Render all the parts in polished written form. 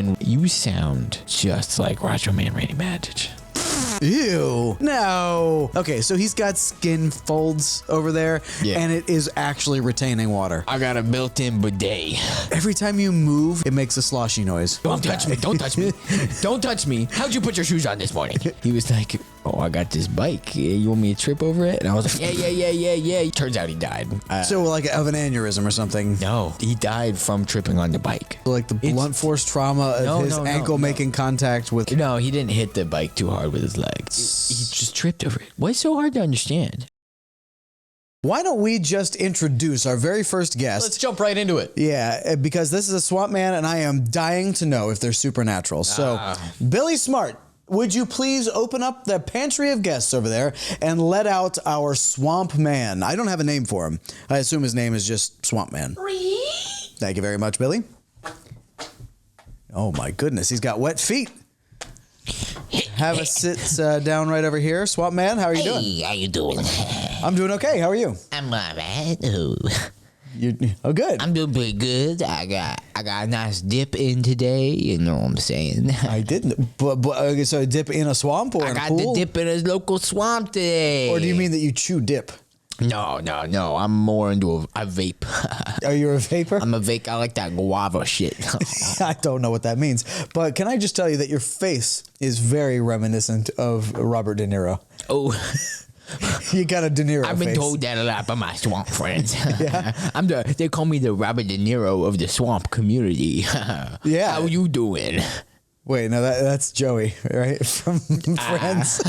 And you sound just like Macho Man Randy Savage. Ew. No. Okay, so he's got skin folds over there, and it is actually retaining water. I got a built-in bidet. Every time you move, it makes a sloshy noise. Don't touch me. Don't touch me. Don't touch me. How'd you put your shoes on this morning? He was like, I got this bike. You want me to trip over it? And I was like, yeah. Turns out he died. So like of an aneurysm or something? No, he died from tripping on the bike. Like the blunt force trauma of his ankle making contact with... No, he didn't hit the bike too hard with his leg. He just tripped over it. What's so hard to understand? Why don't we just introduce our very first guest? Let's jump right into it. Yeah, because this is a swamp man, and I am dying to know if they're supernatural. So, Billy Smart, would you please open up the pantry of guests over there and let out our swamp man? I don't have a name for him. I assume his name is just Swamp Man. Thank you very much, Billy. Oh my goodness, he's got wet feet. Have a sit down right over here. Swamp Man, how are you doing? Hey, how you doing? I'm doing okay. How are you? I'm alright. Oh. Oh, good. I'm doing pretty good. I got a nice dip in today. You know what I'm saying? I didn't. But so dip in a swamp or in a pool? I got the dip in a local swamp today. Or do you mean that you chew dip? No. I'm more into a vape. Are you a vapor? I'm a vape. I like that guava shit. I don't know what that means. But can I just tell you that your face is very reminiscent of Robert De Niro? Oh. You got a De Niro face. I've been told that a lot by my swamp friends. Yeah. They call me the Robert De Niro of the swamp community. Yeah. How you doing? Wait, no, that's Joey, right? From Friends.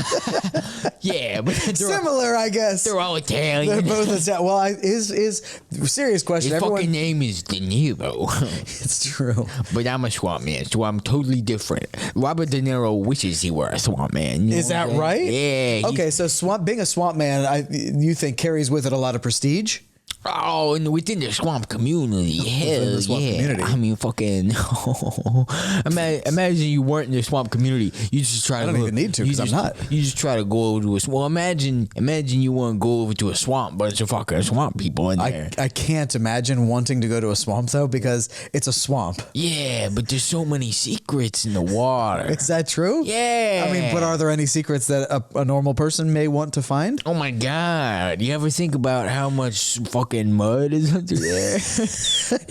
Yeah, but similar, I guess. They're all Italian. They're both Italian. Well, his serious question. His fucking name is De Niro. It's true. But I'm a swamp man, so I'm totally different. Robert De Niro wishes he were a swamp man. Is that right? Yeah. Okay, so being a swamp man, you think carries with it a lot of prestige? Oh, and within the swamp community, hell the swamp community. I mean, fucking. Imagine you weren't in the swamp community. You just try to. I don't even need to because I'm not. You just try to go over to a swamp. Well, imagine you want to go over to a swamp, but it's a fucking swamp people in there. I can't imagine wanting to go to a swamp though because it's a swamp. Yeah, but there's so many secrets in the water. Is that true? Yeah. I mean, but are there any secrets that a normal person may want to find? Oh my God! You ever think about how much fucking mud is under there?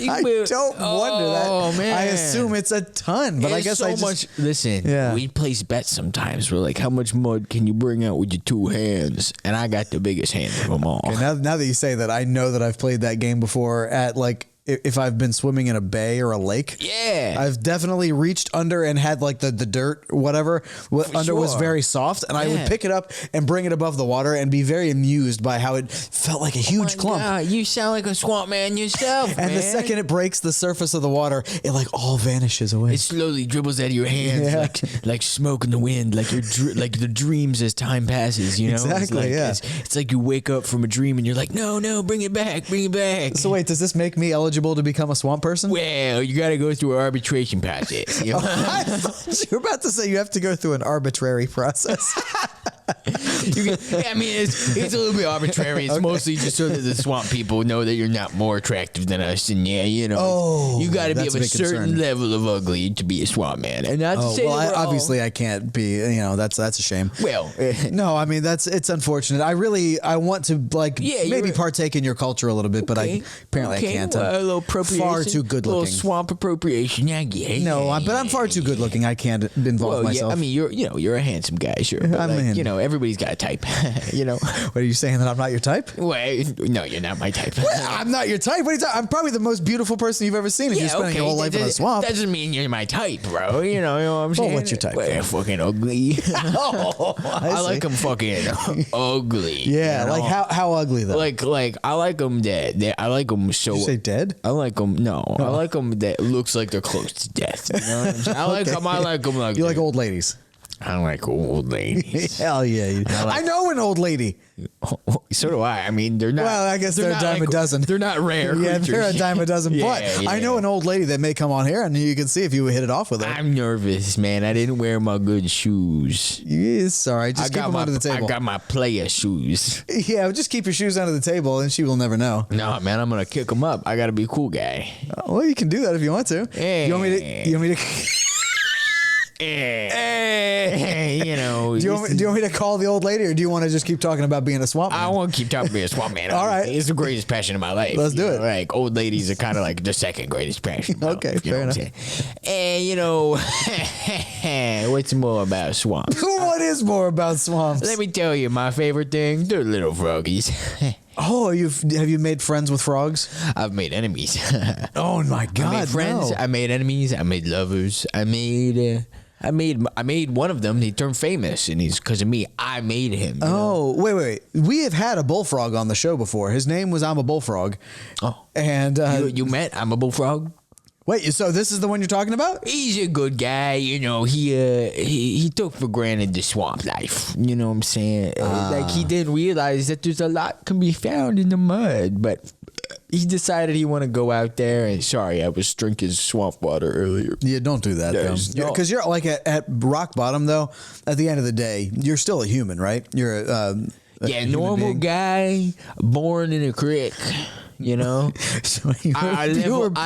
I don't wonder that. Oh man! I assume it's a ton, but I guess so much. Listen, we place bets sometimes. We're like, how much mud can you bring out with your two hands? And I got the biggest hands of them all. Okay, now that you say that, I know that I've played that game before at like. If I've been swimming in a bay or a lake, I've definitely reached under and had like the dirt, whatever, under was very soft, and I would pick it up and bring it above the water and be very amused by how it felt like a huge clump. God, you sound like a swamp man yourself, and the second it breaks the surface of the water, it like all vanishes away. It slowly dribbles out of your hands like smoke in the wind, like like the dreams as time passes. You know, exactly. It's like you wake up from a dream and you're like, no, bring it back. So wait, does this make me eligible to become a swamp person? Well, you got to go through an arbitration process. You know? I thought you were about to say you have to go through an arbitrary process. I mean, it's a little bit arbitrary. It's mostly just so that the swamp people know that you're not more attractive than us. And you know, you got to be of a certain level of ugly to be a swamp man. And not to say obviously I can't be. You know, that's a shame. Well, no, I mean it's unfortunate. I want to maybe partake in your culture a little bit, but apparently I can't. A little appropriation. Far too good looking. A little swamp appropriation. But I'm far too good looking. I can't involve myself. I mean, you're a handsome guy, sure. But everybody's got a type. You know. What are you saying, that I'm not your type? Well, no, you're not my type. Well, I'm not your type. What are you talking? I'm probably the most beautiful person you've ever seen. If you're spending your whole life in a swamp. Doesn't mean you're my type, bro. You know what I'm saying? Well, what's your type? Well, fucking ugly. I like them fucking ugly. Yeah, you know? Like how ugly though? Like I like them dead. I like them so. Did you say dead? I like them. No, I like them that looks like they're close to death. You know what I'm saying? I like them like. You like old ladies? I like old ladies. Hell yeah! I know an old lady. So do I. I mean, they're not. Well, I guess they're a dime a dozen. They're not rare. Yeah, creatures. they're a dime a dozen. But I know an old lady that may come on here, and you can see if you hit it off with her. I'm nervous, man. I didn't wear my good shoes. It's all right. Just keep them under the table. I got my player shoes. Yeah, just keep your shoes under the table, and she will never know. No, man, I'm gonna kick them up. I gotta be a cool guy. Well, you can do that if you want to. Hey. You want me to? You know. Do you want me to call the old lady, or do you want to just keep talking about being a swamp man? I want to keep talking about being a swamp man. All right. It's the greatest passion of my life. Let's do it. Like, old ladies are kind of like the second greatest passion. Okay, fair enough. And, you know, what's more about swamps? What is more about swamps? Let me tell you, my favorite thing, they're little froggies. Oh, have you made friends with frogs? I've made enemies. Oh my God! I made friends. No. I made enemies. I made lovers. I made one of them. He turned famous, and he's because of me. I made him. Oh, wait! We have had a bullfrog on the show before. His name was I'm a Bullfrog. Oh, and you met I'm a Bullfrog. Wait, so this is the one you're talking about? He's a good guy, you know. He took for granted the swamp life. You know what I'm saying? Like he didn't realize that there's a lot can be found in the mud, but he decided he want to go out there. And sorry, I was drinking swamp water earlier. Yeah, don't do that though. Because you're like at rock bottom though. At the end of the day, you're still a human, right? You're a normal guy born in a creek. You know, so I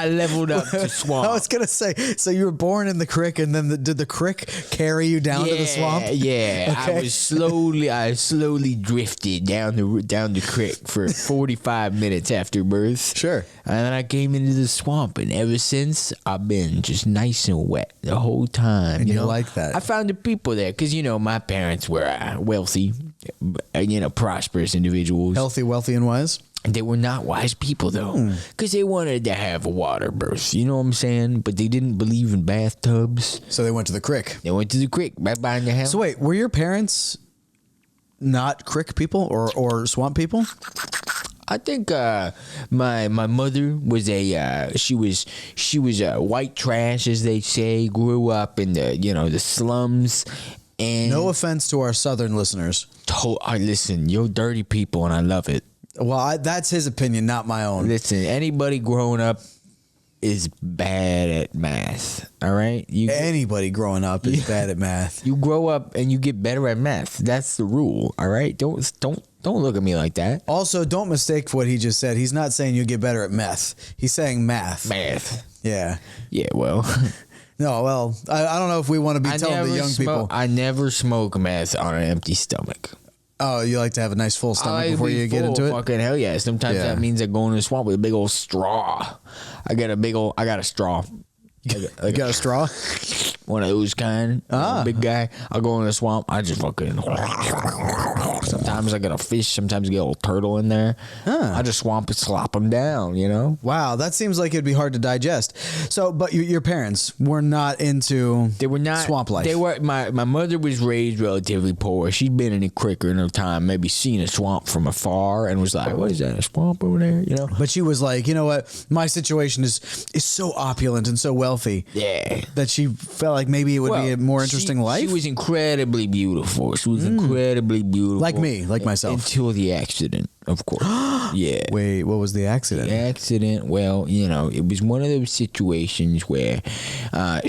leveled up to swamp. I was gonna say, so you were born in the creek, and then did the creek carry you down to the swamp? Yeah, Okay. I slowly drifted down the creek for 45 minutes after birth. Sure. And then I came into the swamp, and ever since I've been just nice and wet the whole time. And you know, like that? I found the people there because my parents were wealthy, prosperous individuals. Healthy, wealthy, and wise. They were not wise people, though, because they wanted to have a water birth. You know what I'm saying? But they didn't believe in bathtubs. So they went to the creek. They went to the creek right behind their house. So wait, were your parents not creek people or swamp people? I think my mother was she was white trash, as they say. Grew up in the slums. And No offense to our southern listeners. Listen, you're dirty people, and I love it. Well, that's his opinion, not my own. Listen, anybody growing up is bad at math. All right, Anybody growing up is bad at math. You grow up and you get better at math. That's the rule. All right, don't look at me like that. Also, don't mistake what he just said. He's not saying you get better at meth. He's saying math. Math. Yeah. Yeah. Well. No. Well, I don't know if we want to be telling the young people. I never smoke meth on an empty stomach. Oh, you like to have a nice full stomach before you get into it? Fucking hell yeah. Sometimes that means I go in the swamp with a big old straw. I got a straw. You got a straw? One of those kind. Big guy. I'll go in the swamp. I just fucking. Sometimes I get a fish. Sometimes I get a little turtle in there. I just swamp and slop them down, Wow, that seems like it'd be hard to digest. So, but your parents were not into swamp life. They were. My mother was raised relatively poor. She'd been in a creek in her time, maybe seen a swamp from afar, and was like, "What is that? A swamp over there?" But she was like, you know what? My situation is so opulent and so wealthy. Yeah. That she felt like maybe it would be a more interesting life. She was incredibly beautiful. She was incredibly beautiful. Like me, like myself. Until the accident, of course. Yeah. Wait, what was the accident? The accident, well, it was one of those situations where there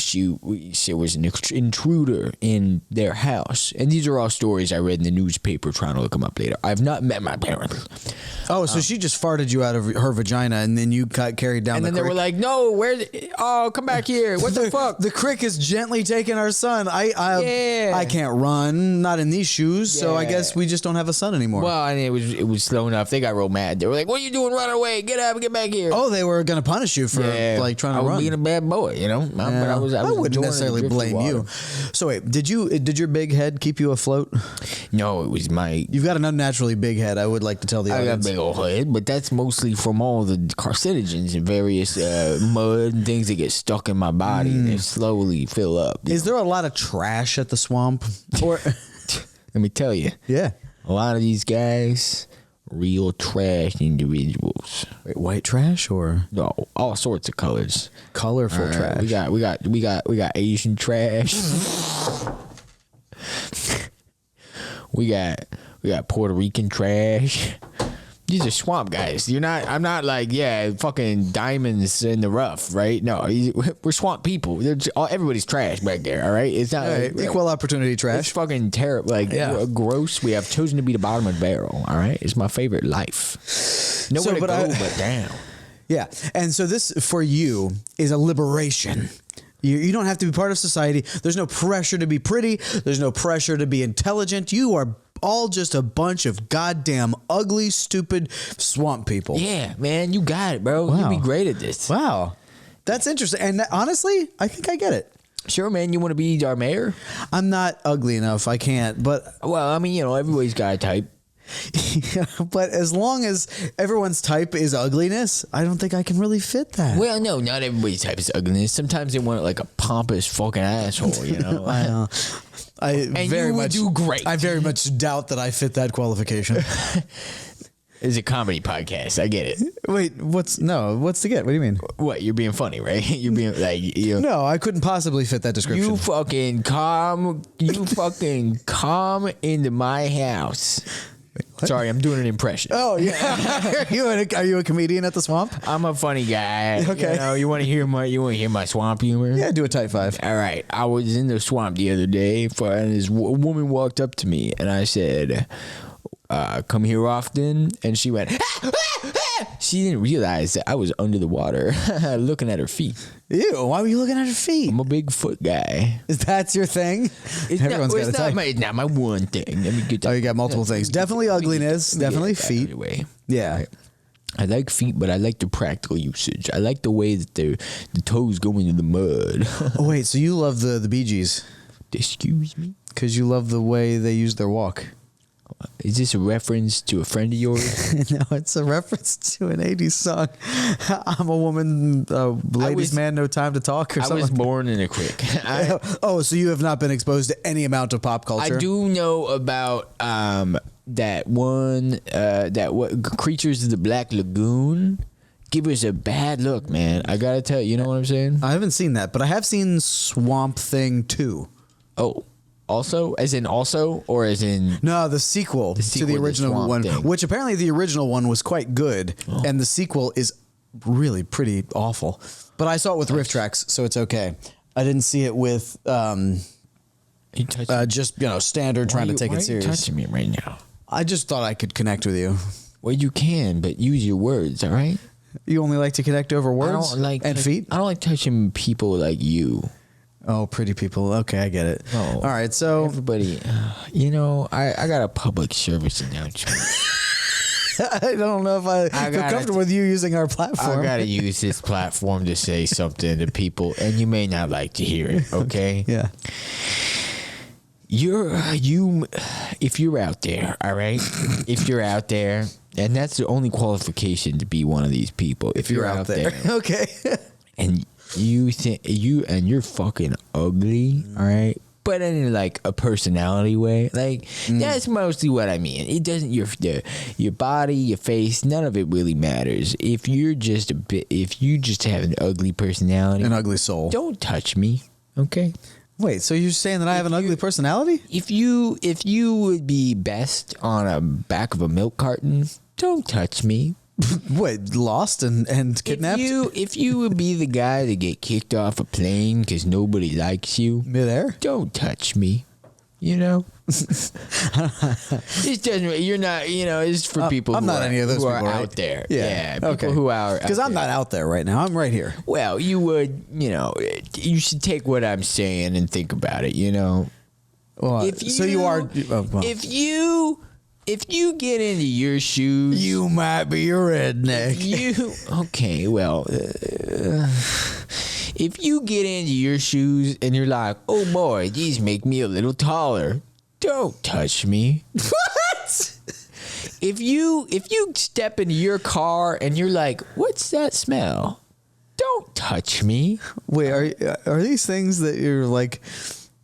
was an intruder in their house. And these are all stories I read in the newspaper trying to look them up later. I've not met my parents. Oh, so she just farted you out of her vagina and then you got carried down the creek? And then they were like, no, come back here. What the fuck? The creek is gently taking our son. I can't run, not in these shoes, so I guess we just don't have a son anymore. Well, and it was slow enough. They got real mad. They were like, what are you doing? Run away. Get up and get back here. Oh, they were going to punish you for trying to run. I was being a bad boy, But I wouldn't necessarily blame you. So wait, did your big head keep you afloat? No, it was You've got an unnaturally big head, I would like to tell the audience. I got a big old head, but that's mostly from all the carcinogens and various mud and things that get stuck in my body and they slowly fill up. Is there a lot of trash at the swamp? Or let me tell you. Yeah. A lot of these guys, real trash individuals. Wait, white trash or no, all sorts of colors. Colorful trash. We got Asian trash. we got Puerto Rican trash. These are swamp guys. I'm not like, fucking diamonds in the rough, right? No, we're swamp people. Everybody's trash back there, all right? It's not equal opportunity trash. It's fucking terrible. Gross. We have chosen to be the bottom of the barrel, all right? It's my favorite life. Nowhere to go but down. Yeah. And so this, for you, is a liberation. You don't have to be part of society. There's no pressure to be pretty. There's no pressure to be intelligent. You are all just a bunch of goddamn ugly, stupid swamp people. Yeah, man, you got it, bro. Wow. You'd be great at this. Wow. That's interesting. And honestly, I think I get it. Sure, man. You want to be our mayor? I'm not ugly enough. I can't. But well, I mean, you know, everybody's got a type. But as long as everyone's type is ugliness, I don't think I can really fit that. Well, no, not everybody's type is ugliness. Sometimes they want like a pompous fucking asshole, you know. I know. And very you would much do great. I very much doubt that I fit that qualification. It's a comedy podcast. I get it. Wait, what's to get? What do you mean? What? You're being funny, right? You're being like, you. No, I couldn't possibly fit that description. You fucking come into my house. Wait, sorry, I'm doing an impression. Oh yeah. Are you a comedian at the swamp? I'm a funny guy. Okay. You know, you want to hear my swamp humor? Yeah, do a type 5. All right. I was in the swamp the other day, and this woman walked up to me, and I said, come here often? And she went, ah, ah, ah. She didn't realize that I was under the water looking at her feet. Ew, why were you looking at her feet? I'm a big foot guy. Is that your thing? It's not my one thing. Let me get that. Oh, you got multiple things. Definitely ugliness. Definitely feet. Anyway. Yeah. I like feet, but I like the practical usage. I like the way that the toes go into the mud. Oh, wait, so you love the Bee Gees? Excuse me? Because you love the way they use their walk. Is this a reference to a friend of yours? No, it's a reference to an 80s song. I'm a woman, ladies man, no time to talk or something. I was born in a creek. So you have not been exposed to any amount of pop culture? I do know about that one, Creatures of the Black Lagoon. Give us a bad look, man. I gotta tell you, you know what I'm saying? I haven't seen that, but I have seen Swamp Thing 2. Oh. Also? As in also? Or as in... No, the sequel to the original one. Thing. Which apparently the original one was quite good. Oh. And the sequel is really pretty awful. But I saw it with riff tracks, so it's okay. I didn't see it with just, standard trying to take it serious. Why are you touching me right now? I just thought I could connect with you. Well, you can, but use your words, all right? You only like to connect over words and feet? I don't like touching people like you. Oh, pretty people. Okay, I get it. Oh, all right, so... Everybody, I got a public service announcement. I don't know if I feel comfortable with you using our platform. I got to use this platform to say something to people, and you may not like to hear it, okay? Yeah. If you're out there, all right? If you're out there, and that's the only qualification to be one of these people. If you're out there. Okay. And you think you're fucking ugly, all right? But in like a personality way, like that's mostly what I mean. It doesn't your body, your face, none of it really matters. If you just have an ugly personality, an ugly soul, don't touch me, okay? Wait, so you're saying that I have an ugly personality? If you would be best on a back of a milk carton, don't touch me. What, lost and kidnapped? If you would be the guy to get kicked off a plane because nobody likes you, midair, don't touch me. You know, this doesn't. You're not. It's for people. I'm not any of those people are right? out there. Yeah, people okay. who are because I'm not out there right now. I'm right here. Well, you would. You should take what I'm saying and think about it. Well, If you get into your shoes, you might be a redneck. If you get into your shoes and you're like, oh boy, these make me a little taller, don't touch me. What? If you step into your car and you're like, what's that smell? Don't touch me. Wait, are these things that you're like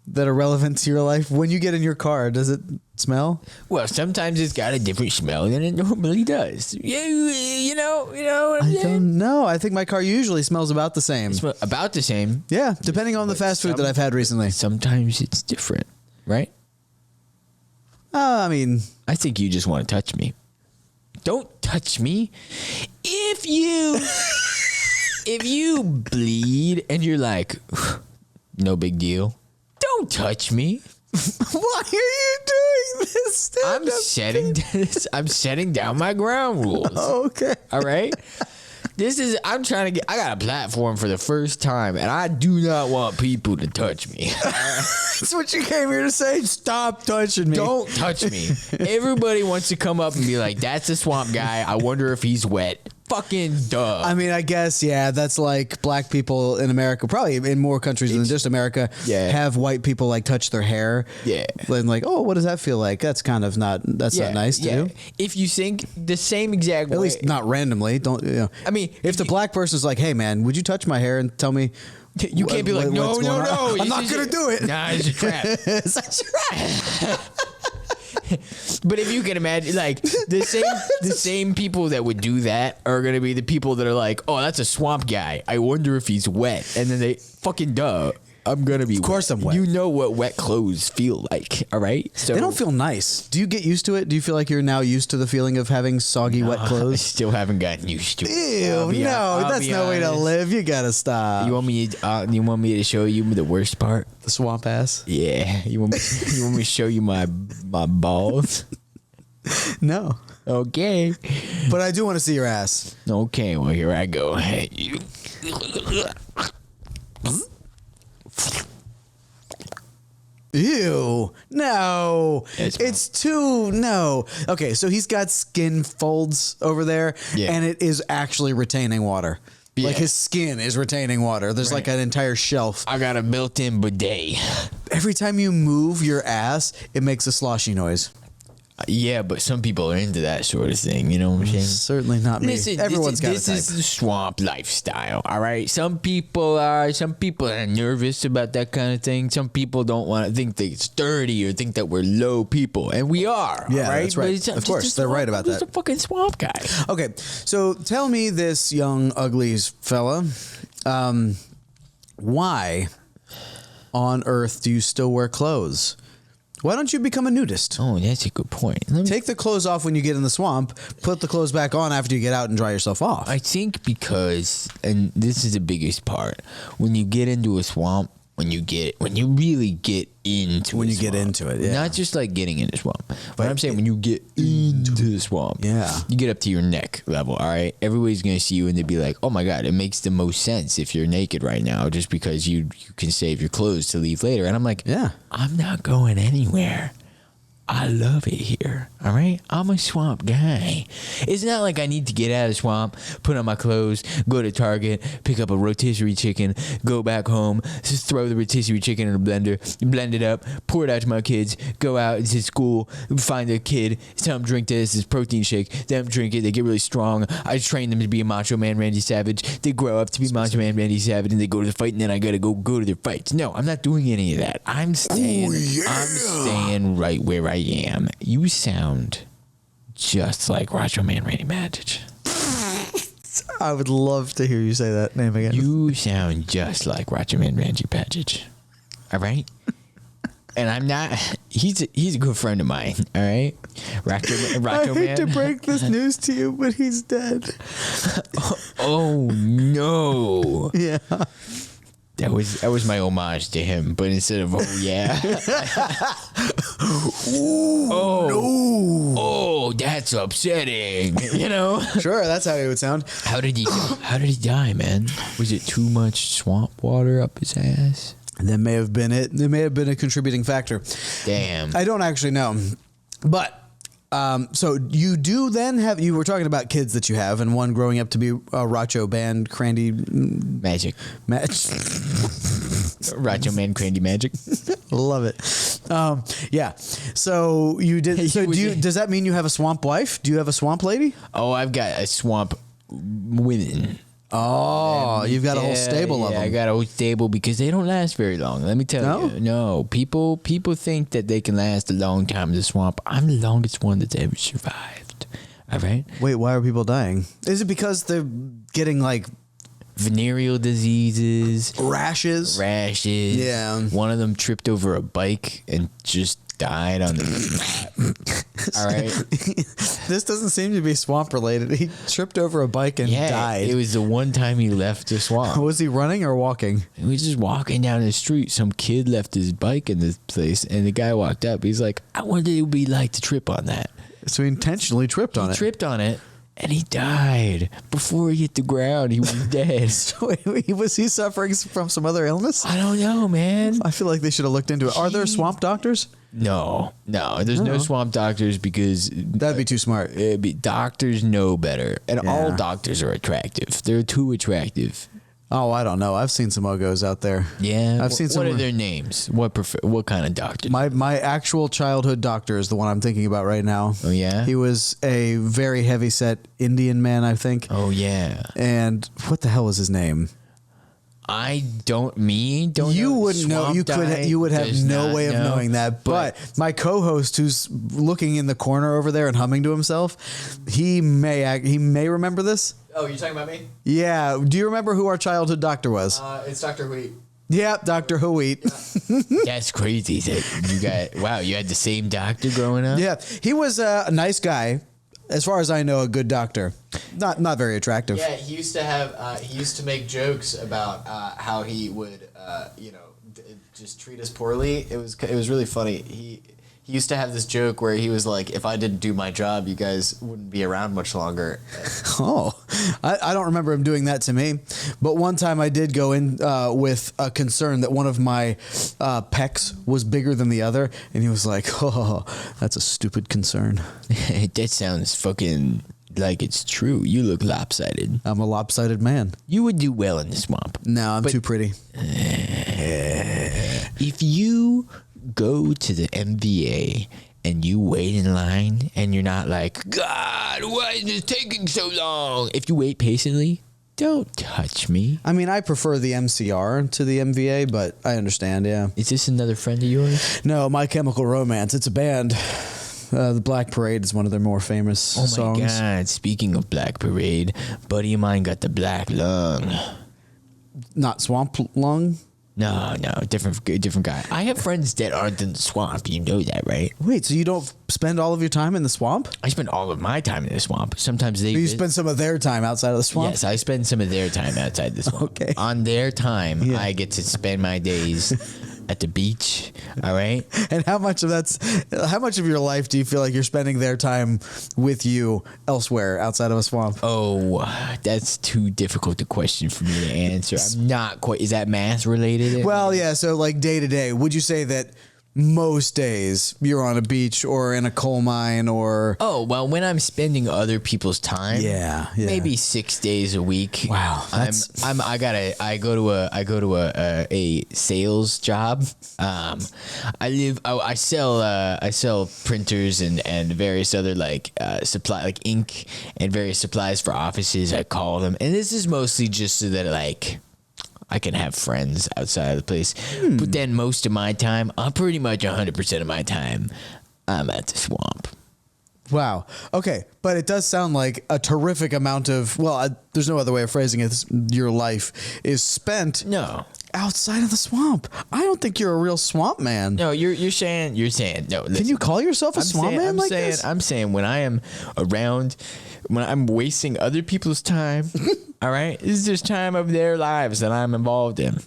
that are relevant to your life? When you get in your car, does it smell? Well, sometimes it's got a different smell than it normally does. You know what I'm saying? I don't know. I think my car usually smells about the same. About the same? Yeah, depending on the fast food that I've had recently. Sometimes it's different, right? I mean, I think you just want to touch me. Don't touch me. If you bleed and you're like, no big deal, don't touch me. Why are you doing this? I'm setting down my ground rules. Oh, okay. All right. I'm trying to get. I got a platform for the first time, and I do not want people to touch me. That's what you came here to say. Stop touching me. Don't touch me. Everybody wants to come up and be like, "That's a swamp guy. I wonder if he's wet." Fucking duh. I mean, I guess, yeah, that's like black people in America, probably in more countries than just America, have white people like touch their hair. Yeah. And like, oh, what does that feel like? That's kind of not nice to do. If you think the same exact way. At least not randomly. Don't, you know. I mean, if the black person's like, hey, man, would you touch my hair and tell me? You can't be like, no. I'm not going to do it. Nah, it's a trap. It's a trap. But if you can imagine, like the same people that would do that are gonna be the people that are like, "Oh, that's a swamp guy. I wonder if he's wet." And then they fucking duh. I'm gonna be. Of course, wet. I'm wet. You know what wet clothes feel like, all right? So they don't feel nice. Do you get used to it? Do you feel like you're now used to the feeling of having soggy, wet clothes? I still haven't gotten used to it. Ew, that's no way to live. You gotta stop. You want me to show you the worst part? The swamp ass? Yeah. You want me to show you my balls? No. Okay. But I do want to see your ass. Okay, well, here I go. Hey, you. Ew. No. It's too. No. Okay, so he's got skin folds over there, and it is actually retaining water. Yeah. Like his skin is retaining water. There's like an entire shelf. I got a built-in bidet. Every time you move your ass, it makes a sloshy noise. Yeah, but some people are into that sort of thing. You know what I'm saying? Certainly not me. Everyone's got a type. This is the swamp lifestyle. All right. Some people are nervous about that kind of thing. Some people don't want to think that it's dirty or think that we're low people, and we are. Yeah, right? that's right. Of course, they're right about that. He's a fucking swamp guy. Okay, so tell me this, young ugly fella, why on earth do you still wear clothes? Why don't you become a nudist? Oh, that's a good point. Take the clothes off when you get in the swamp. Put the clothes back on after you get out and dry yourself off. I think because, and this is the biggest part, when you get into a swamp, when you really get into it, yeah. Not just like getting in the swamp. But I'm saying when you get into the swamp, you get up to your neck level, all right? Everybody's going to see you and they'd be like, oh my God, it makes the most sense if you're naked right now just because you can save your clothes to leave later. And I'm like, I'm not going anywhere. I love it here, all right? I'm a swamp guy. It's not like I need to get out of the swamp, put on my clothes, go to Target, pick up a rotisserie chicken, go back home, just throw the rotisserie chicken in a blender, blend it up, pour it out to my kids, go out to school, find a kid, tell them drink this protein shake, them drink it, they get really strong. I train them to be a Macho Man Randy Savage. They grow up to be Macho Man Randy Savage, and they go to the fight, and then I gotta go to their fights. No, I'm not doing any of that. I'm staying right where I am. You sound just like Macho Man Randy Savage. I would love to hear you say that name again. You sound just like Macho Man Randy Savage. All right? And I'm not. He's a good friend of mine. All right, Racho I hate to break this news to you, but he's dead. Oh no! Yeah. That was my homage to him, but instead of oh, that's upsetting. You know? Sure, that's how it would sound. How did he die, man? Was it too much swamp water up his ass? That may have been it. There may have been a contributing factor. Damn. I don't actually know. But so you do then have, you were talking about kids that you have, and one growing up to be a Racho Band Crandy Magic. Racho Man Crandy Magic. Love it. Yeah. So you did. So does that mean you have a swamp wife? Do you have a swamp lady? Oh, I've got a swamp women. Oh, you've got a whole stable of them. I got a whole stable because they don't last very long. Let me tell you. No, people think that they can last a long time in the swamp. I'm the longest one that's ever survived. All right. Wait, why are people dying? Is it because they're getting like venereal diseases, rashes? Yeah. One of them tripped over a bike and just died on the all right. This doesn't seem to be swamp related. He tripped over a bike and died. It was the one time he left the swamp. Was he running or walking? He was just walking down the street. Some kid left his bike in this place, and the guy walked up. He's like, I wonder what it would be like to trip on that. So he intentionally tripped on it. Tripped on it, And he died before he hit the ground. He was dead. So was he suffering from some other illness? I don't know, man. I feel like they should have looked into it. Are there swamp doctors? No. There's no swamp doctors because that'd be too smart. Doctors know better, and all doctors are attractive. They're too attractive. Oh, I don't know. I've seen some uggos out there. Yeah, I've seen some. What are their names? What kind of doctor? My actual childhood doctor is the one I'm thinking about right now. Oh yeah, he was a very heavy-set Indian man, I think. Oh yeah. And what the hell was his name? Don't you wouldn't know. You would have no way of knowing that. But my co-host, who's looking in the corner over there and humming to himself, he may remember this. Oh, you're talking about me? Yeah. Do you remember who our childhood doctor was? It's Dr. Wheat. Yeah, Dr. Wheat. That's crazy. You had the same doctor growing up? Yeah, he was a nice guy. As far as I know, a good doctor. Not very attractive. Yeah, he used to make jokes about how he would just treat us poorly. It was really funny. He used to have this joke where he was like, if I didn't do my job, you guys wouldn't be around much longer. Oh, I don't remember him doing that to me. But one time I did go in with a concern that one of my pecs was bigger than the other. And he was like, oh, that's a stupid concern. That sounds fucking like it's true. You look lopsided. I'm a lopsided man. You would do well in the swamp. No, I'm too pretty. If you go to the MVA and you wait in line and you're not like, God, why is this taking so long? If you wait patiently, don't touch me. I mean, I prefer the MCR to the MVA, but I understand, yeah. Is this another friend of yours? No, My Chemical Romance. It's a band. The Black Parade is one of their more famous songs. Oh my God. Speaking of Black Parade, buddy of mine got the black lung. Not swamp lung? No, different guy. I have friends that aren't in the swamp. You know that, right? Wait, so you don't spend all of your time in the swamp? I spend all of my time in the swamp. Sometimes you spend some of their time outside of the swamp? Yes, I spend some of their time outside the swamp. Okay. On their time, I get to spend my days at the beach. All right. And how much of your life do you feel like you're spending their time with you elsewhere outside of a swamp? Oh, that's too difficult a question for me to answer. I'm not quite. Is that math related? Well, yeah. So like day to day, would you say that most days you're on a beach or in a coal mine or? Oh, well, when I'm spending other people's time, maybe 6 days a week. Wow. I go to a sales job. I sell printers and various other supply, like ink and various supplies for offices. I call them, and this is mostly just so that I can have friends outside of the place. But then most of my time, pretty much 100% of my time, I'm at the swamp. Wow. Okay. But it does sound like a terrific amount of, there's no other way of phrasing it. Your life is spent outside of the swamp. I don't think you're a real swamp man. No, you're saying, no. Listen, can you call yourself a swamp man like this? I'm saying when I am around, when I'm wasting other people's time, all right, this is just time of their lives that I'm involved in.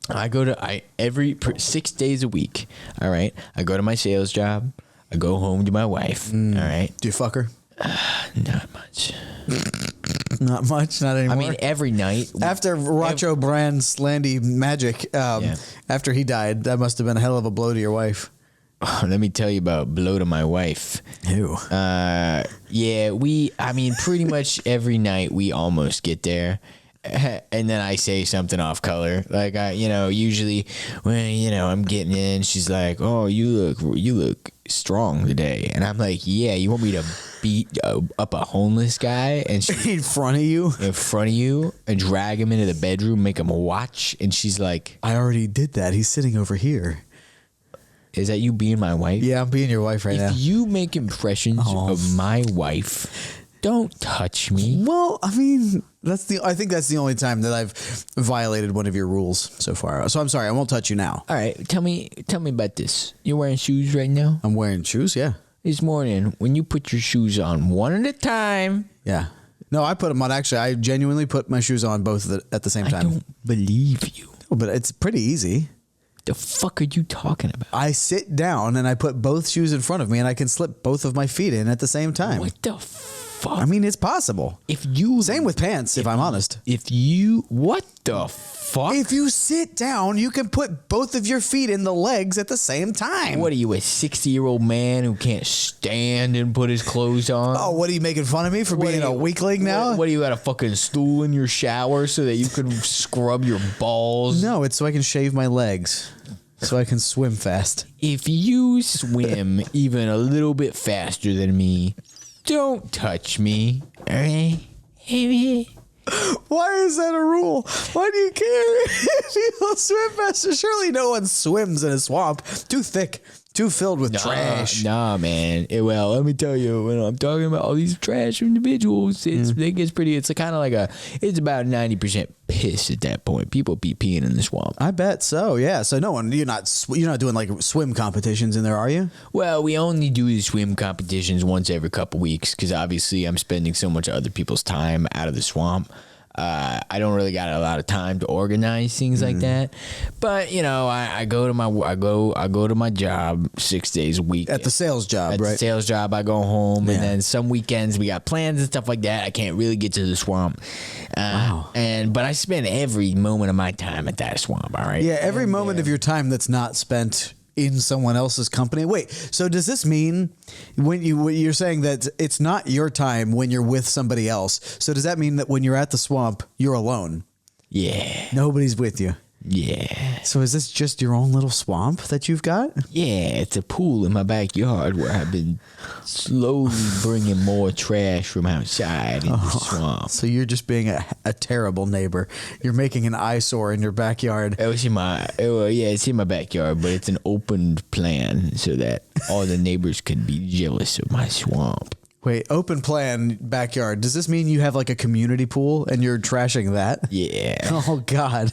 I go to every 6 days a week. All right, I go to my sales job. I go home to my wife. All right. Do you fuck her? Not much. Not much. Not anymore. I mean, every night after Racho Brand's Landy Magic. After he died, that must have been a hell of a blow to your wife. Let me tell you about blow to my wife. Who? Pretty much every night we almost get there. And then I say something off color. Like, usually when, I'm getting in, she's like, oh, you look strong today. And I'm like, yeah, you want me to beat up a homeless guy and in front of you? In front of you and drag him into the bedroom, make him watch. And she's like, I already did that. He's sitting over here. Is that you being my wife? Yeah, I'm being your wife right now. If you make impressions of my wife, don't touch me. Well, I mean, I think that's the only time that I've violated one of your rules so far. So I'm sorry, I won't touch you now. All right, tell me about this. You're wearing shoes right now? I'm wearing shoes, yeah. This morning, when you put your shoes on one at a time. Yeah. No, I put them on. Actually, I genuinely put my shoes on both at the same time. I don't believe you. No, but it's pretty easy. The fuck are you talking about? I sit down and I put both shoes in front of me and I can slip both of my feet in at the same time. What the fuck? I mean, it's possible. Same with pants, if I'm honest. What the fuck? If you sit down, you can put both of your feet in the legs at the same time. What are you, a 60-year-old man who can't stand and put his clothes on? Oh, what are you making fun of me for being a weakling now? What do you got, a fucking stool in your shower so that you can scrub your balls? No, it's so I can shave my legs. So I can swim fast. If you swim even a little bit faster than me, don't touch me. All right? Why is that a rule? Why do you care if people swim faster? Surely no one swims in a swamp. Too thick. Too filled with trash. Nah, man. Well, let me tell you, when I'm talking about all these trash individuals, it gets pretty. It's kind of like it's about 90% piss at that point. People be peeing in the swamp. I bet so. Yeah. So you're not doing like swim competitions in there, are you? Well, we only do the swim competitions once every couple weeks because obviously I'm spending so much of other people's time out of the swamp. I don't really got a lot of time to organize things like that, but I go to my job 6 days a week at the sales job. At the sales job, I go home, and then some weekends we got plans and stuff like that. I can't really get to the swamp. Wow. But I spend every moment of my time at that swamp. All right. Yeah, every moment of your time that's not spent in someone else's company. Wait, so does this mean when you're saying that it's not your time when you're with somebody else? So does that mean that when you're at the swamp, you're alone? Yeah. Nobody's with you. Yeah. So is this just your own little swamp that you've got? Yeah, it's a pool in my backyard where I've been slowly bringing more trash from outside into the swamp. So you're just being a terrible neighbor. You're making an eyesore in your backyard. It's in my backyard, but it's an open plan so that all the neighbors can be jealous of my swamp. Wait, open plan backyard. Does this mean you have like a community pool and you're trashing that? Yeah. Oh, God.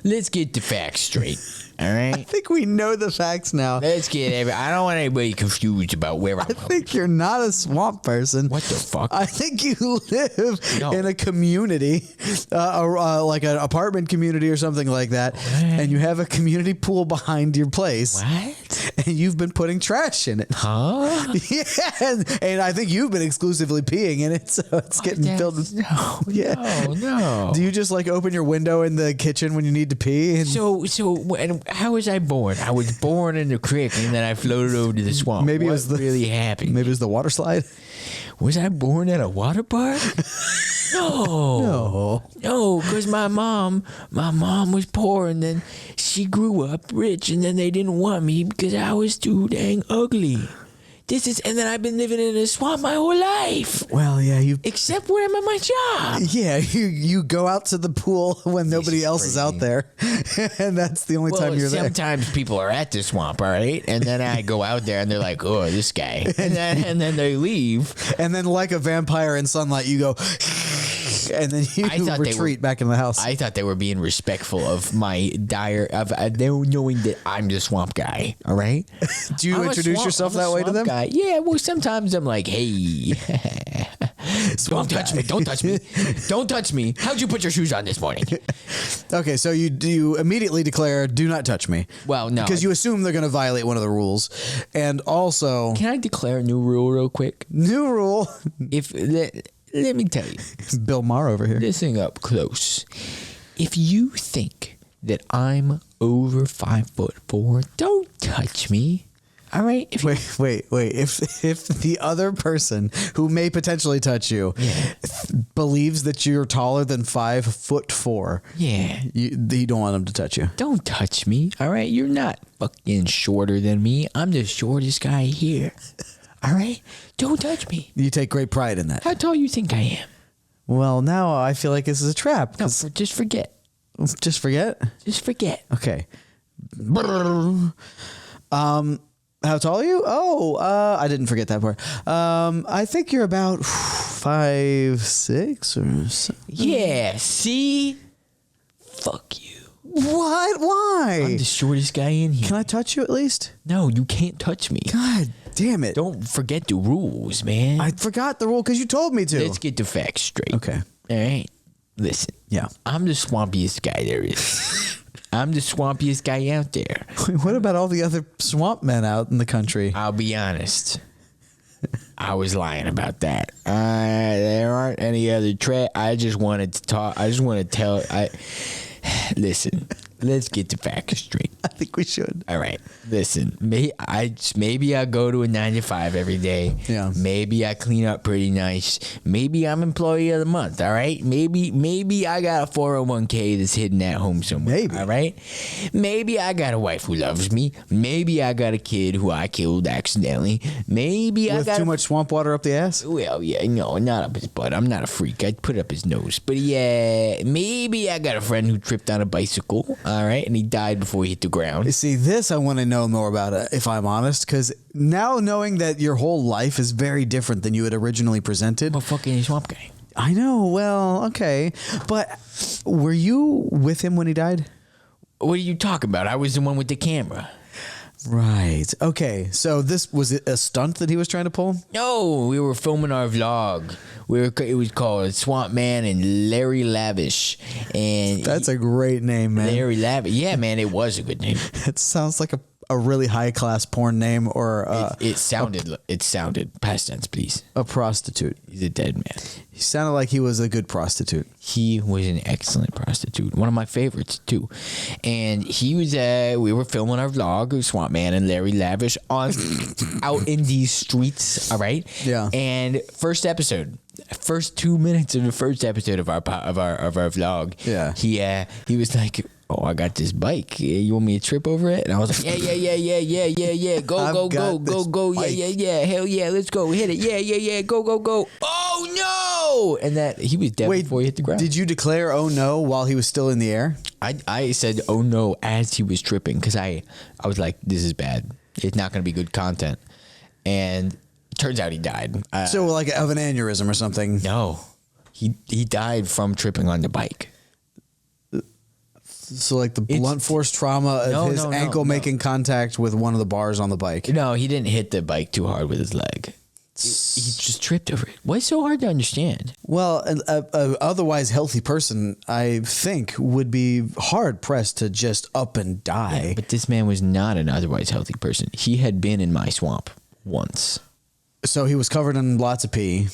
Let's get the facts straight. All right. I think we know the facts now. I don't want anybody confused about where I'm I think you're not a swamp person. What the fuck? I think you live in a community, like an apartment community or something like that. What? And you have a community pool behind your place. What? And you've been putting trash in it. Huh? Yeah. And I think you've been exclusively peeing in it. So it's getting filled with. No. Do you just like open your window in the kitchen when you need to pee? And how was I born? I was born in the creek and then I floated over to the swamp. Maybe what it was really happened? Maybe it was the water slide. Was I born at a water park? No, because my mom was poor and then she grew up rich and then they didn't want me because I was too dang ugly. And then I've been living in a swamp my whole life. Well, yeah, except when I'm at my job. Yeah, you go out to the pool when nobody else is out there, and that's the only time you're there. Sometimes people are at the swamp, all right, and then I go out there and they're like, "Oh, this guy," and then they leave, and then like a vampire in sunlight, you go. And then you retreat back in the house. I thought they were being respectful of my they were knowing that I'm the swamp guy. All right. Do you introduce yourself that way to them? Guy. Yeah. Well, sometimes I'm like, hey, don't touch me. Don't touch me. Don't touch me. How'd you put your shoes on this morning? Okay. So you immediately declare, do not touch me. Well, no. Because you assume they're going to violate one of the rules. And also. Can I declare a new rule real quick? New rule. Let me tell you. Bill Maher over here. Listen up close. If you think that I'm over 5'4", don't touch me. All right? Wait. If the other person who may potentially touch you believes that you're taller than 5'4", you don't want them to touch you. Don't touch me. All right? You're not fucking shorter than me. I'm the shortest guy here. All right? Don't touch me. You take great pride in that. How tall you think I am? Well, now I feel like this is a trap. No, just forget. Just forget? Just forget. Okay. How tall are you? Oh, I didn't forget that part. I think you're about 5'6" or something. Yeah, see? Fuck you. What? Why? I'm the shortest guy in here. Can I touch you at least? No, you can't touch me. God damn it. Don't forget the rules, man. I forgot the rule because you told me to. Let's get the facts straight. Okay. All right. Listen. Yeah. I'm the swampiest guy there is. I'm the swampiest guy out there. What about all the other swamp men out in the country? I'll be honest. I was lying about that. There aren't any other I just wanted to talk. I just want to tell. Listen. Let's get the facts straight. I think we should. All right. Listen, maybe I go to a 9 to 5 every day. Yeah. Maybe I clean up pretty nice. Maybe I'm employee of the month. All right. Maybe I got a 401k that's hidden at home somewhere. Maybe. All right. Maybe I got a wife who loves me. Maybe I got a kid who I killed accidentally. Maybe I got too much swamp water up the ass. Well, yeah, no, not up his butt. I'm not a freak. I'd put it up his nose. But yeah, maybe I got a friend who tripped on a bicycle. All right, and he died before he hit the ground. See, this I want to know more about, if I'm honest, because now knowing that your whole life is very different than you had originally presented. What fucking swamp guy? I know. Well, okay, but were you with him when he died? What are you talking about? I was the one with the camera. Right. Okay. So was it a stunt that he was trying to pull? No, we were filming our vlog. It was called Swamp Man and Larry Lavish, and that's a great name, man. Larry Lavish. Yeah, man, it was a good name. It sounds like a really high class porn name, or it sounded past tense, please. A prostitute. He's a dead man. He sounded like he was a good prostitute. He was an excellent prostitute, one of my favorites too. And he was. We were filming our vlog, Swamp Man and Larry Lavish, out in these streets. All right. Yeah. And first 2 minutes of the first episode of our vlog. Yeah. He was like, "Oh, I got this bike. You want me to trip over it?" And I was like, "Yeah. Go. Yeah. Hell yeah. Let's go. Hit it. Yeah. Go. Oh no!" And that he was dead before he hit the ground. Did you declare "oh no" while he was still in the air? I said "oh no" as he was tripping because I was like, "This is bad. It's not going to be good content." And turns out he died. So like of an aneurysm or something? No, he died from tripping on the bike. So like the blunt force trauma of his ankle making contact with one of the bars on the bike. No, he didn't hit the bike too hard with his leg. He just tripped over it. What's so hard to understand? Well, a otherwise healthy person, I think, would be hard pressed to just up and die. Yeah, but this man was not an otherwise healthy person. He had been in my swamp once. So he was covered in lots of pee.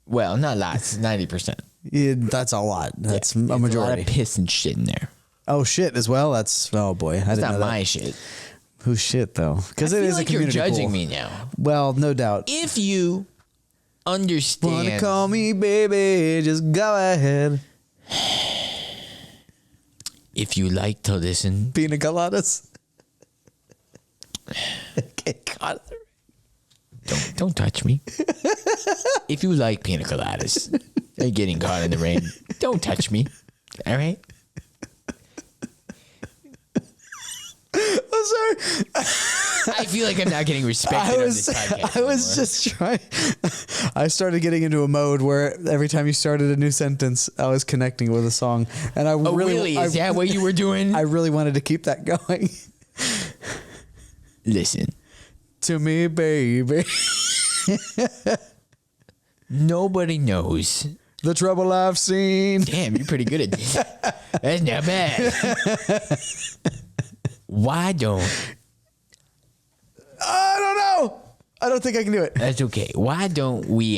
Well, not lots, 90%. Yeah, that's a lot. That's a majority. A lot of piss and shit in there. Oh shit as well. Oh boy, it's not my shit. Whose shit though? Because it is like a community you're judging pool. Me now. Well, no doubt. If you understand, wanna call me baby, just go ahead. If you like to listen, pina coladas. Don't touch me. If you like pina coladas and getting caught in the rain, don't touch me. All right. I'm sorry. I feel like I'm not getting respected on this podcast. I was just trying. I started getting into a mode where every time you started a new sentence, I was connecting with a song, and I really is that what you were doing? I really wanted to keep that going. Listen to me, baby. Nobody knows the trouble I've seen. Damn, you're pretty good at this. That's not bad. Why don't... I don't know. I don't think I can do it. That's okay. Why don't we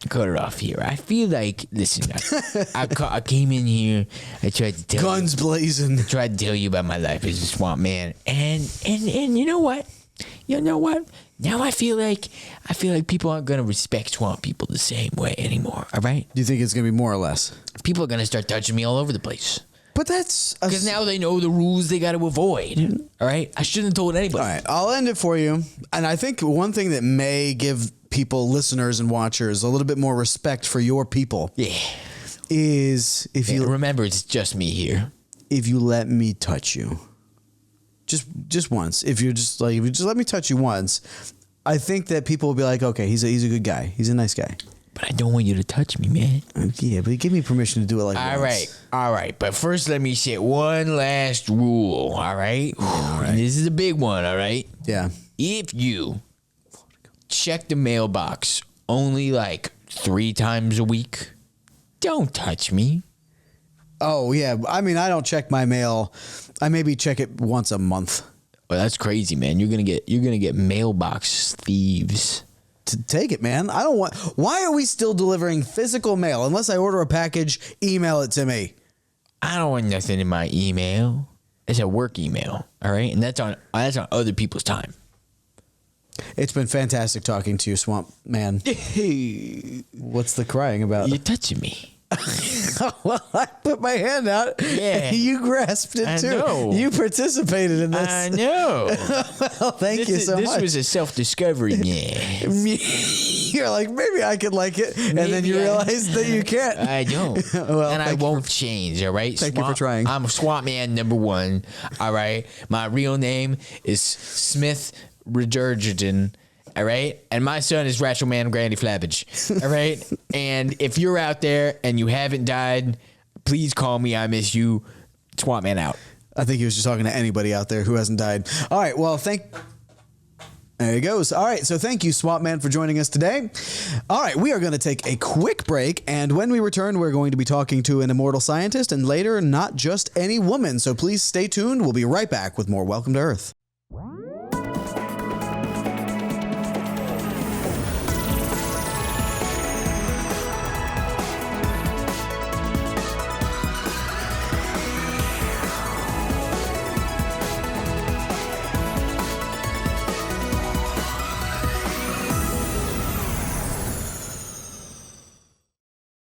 cut it off here? I feel like... Listen, I came in here. I tried to tell guns blazing. I tried to tell you about my life as a swamp man. And you know what? You know what? Now I feel like people aren't going to respect swamp people the same way anymore. All right? Do you think it's going to be more or less? People are going to start touching me all over the place. But that's... Because now they know the rules they got to avoid. All right? I shouldn't have told anybody. All right. I'll end it for you. And I think one thing that may give people, listeners and watchers, a little bit more respect for your people. Yeah. Is if you... Remember, it's just me here. If you let me touch you. Just once. If you just let me touch you once, I think that people will be like, okay, he's a good guy. He's a nice guy. But I don't want you to touch me, man. Yeah, but give me permission to do it like once. All right. But first, let me set one last rule, all right? All right. And this is a big one, all right? Yeah. If you check the mailbox only like 3 times a week, don't touch me. Oh, yeah. I mean, I don't check my mail. I maybe check it once a month. Well, that's crazy, man. You're gonna get mailbox thieves. take it, man. I don't want. Why are we still delivering physical mail? Unless I order a package, email it to me. I don't want nothing in my email. It's a work email, all right, and that's on other people's time. It's been fantastic talking to you, Swamp Man. What's the crying about? You're touching me. Well, I put my hand out. Yeah. You grasped it too. I know. You participated in this. I know. Well, thank you so much. This was a self-discovery. Yeah. You're like, maybe I could like it. And then you realize that you can't. I don't. Well, and I won't change, all right? Thank you for trying. I'm Swamp Man #1, all right? My real name is Smith Regurgitan. All right. And my son is Ratchet Man Grandy Flappage. All right. And if you're out there and you haven't died, please call me. I miss you. Swamp Man out. I think he was just talking to anybody out there who hasn't died. All right. Well, there he goes. All right. So thank you, Swamp Man, for joining us today. All right. We are going to take a quick break. And when we return, we're going to be talking to an immortal scientist and later, not just any woman. So please stay tuned. We'll be right back with more Welcome to Earth.